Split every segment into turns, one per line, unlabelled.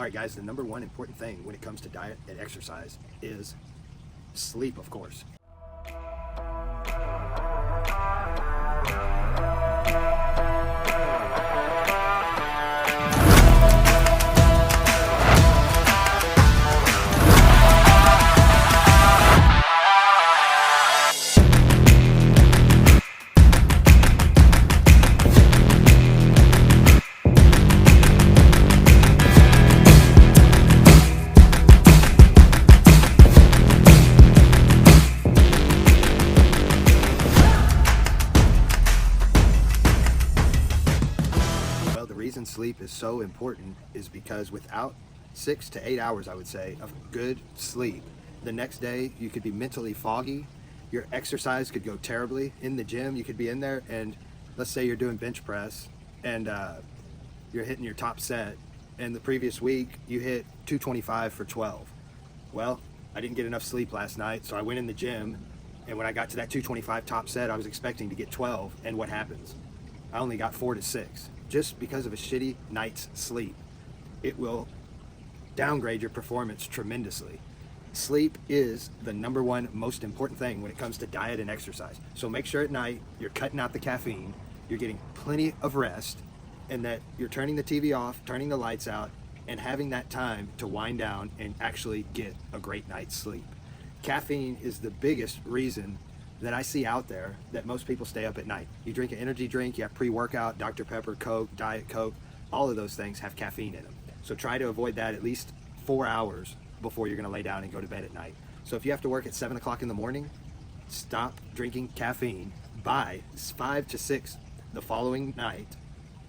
All right, guys, the number one important thing when it comes to diet and exercise is sleep, of course. Well, the reason sleep is so important is because without 6 to 8 hours, I would say, of good sleep, the next day you could be mentally foggy. Your exercise could go terribly. In the gym, you could be in there and let's say you're doing bench press and you're hitting your top set, and the previous week you hit 225 for 12. Well, I didn't get enough sleep last night, so I went in the gym, and when I got to that 225 top set, I was expecting to get 12, and what happens? I only got 4 to 6, just because of a shitty night's sleep. It will downgrade your performance tremendously. Sleep is the number one most important thing when it comes to diet and exercise. So make sure at night you're cutting out the caffeine, you're getting plenty of rest, and that you're turning the TV off, turning the lights out, and having that time to wind down and actually get a great night's sleep. Caffeine is the biggest reason that I see out there that most people stay up at night. You drink an energy drink, you have pre-workout, Dr. Pepper, Coke, Diet Coke, all of those things have caffeine in them. So try to avoid that at least 4 hours before you're gonna lay down and go to bed at night. So if you have to work at 7 o'clock in the morning, stop drinking caffeine by 5 to 6 the following night,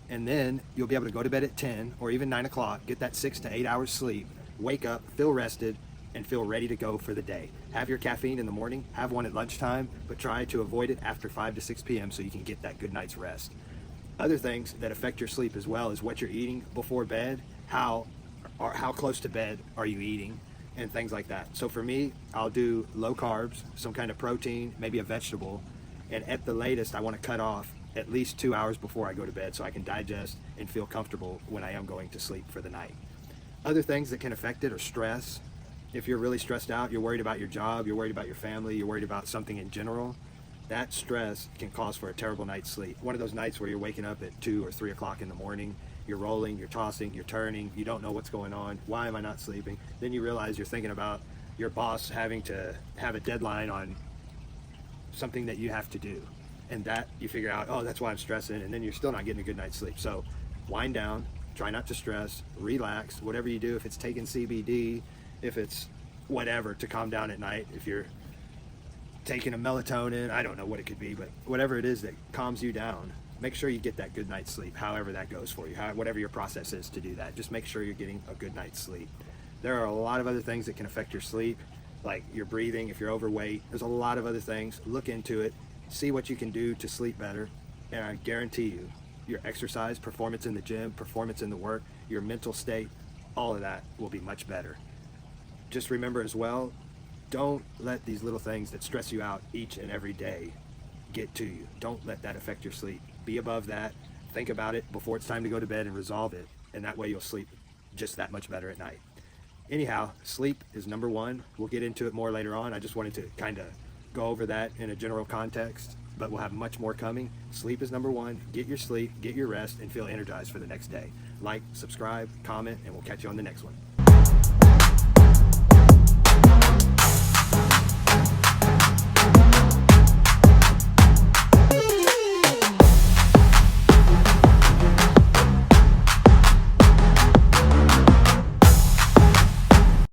and then you'll be able to go to bed at 10 or even 9 o'clock, get that 6 to 8 hours sleep, wake up, feel rested, and feel ready to go for the day. Have your caffeine in the morning, have one at lunchtime, but try to avoid it after 5 to 6 p.m. so you can get that good night's rest. Other things that affect your sleep as well is what you're eating before bed, how close to bed are you eating, and things like that. So for me, I'll do low carbs, some kind of protein, maybe a vegetable, and at the latest I want to cut off at least 2 hours before I go to bed so I can digest and feel comfortable when I am going to sleep for the night. Other things that can affect it are stress. If you're really stressed out, you're worried about your job, you're worried about your family, you're worried about something in general, that stress can cause for a terrible night's sleep. One of those nights where you're waking up at 2 or 3 o'clock in the morning, you're rolling, you're tossing, you're turning, you don't know what's going on, why am I not sleeping? Then you realize you're thinking about your boss having to have a deadline on something that you have to do. And that you figure out, oh, that's why I'm stressing, and then you're still not getting a good night's sleep. So wind down, try not to stress, relax, whatever you do, if it's taking CBD, if it's whatever to calm down at night, if you're taking a melatonin, I don't know what it could be, but whatever it is that calms you down, make sure you get that good night's sleep, however that goes for you, whatever your process is to do that. Just make sure you're getting a good night's sleep. There are a lot of other things that can affect your sleep, like your breathing, if you're overweight. There's a lot of other things. Look into it, see what you can do to sleep better, and I guarantee you, your exercise, performance in the gym, performance in the work, your mental state, all of that will be much better. Just remember as well, don't let these little things that stress you out each and every day get to you. Don't let that affect your sleep. Be above that. Think about it before it's time to go to bed and resolve it. And that way you'll sleep just that much better at night. Anyhow, sleep is number one. We'll get into it more later on. I just wanted to kind of go over that in a general context, but we'll have much more coming. Sleep is number one. Get your sleep, get your rest, and feel energized for the next day. Like, subscribe, comment, and we'll catch you on the next one.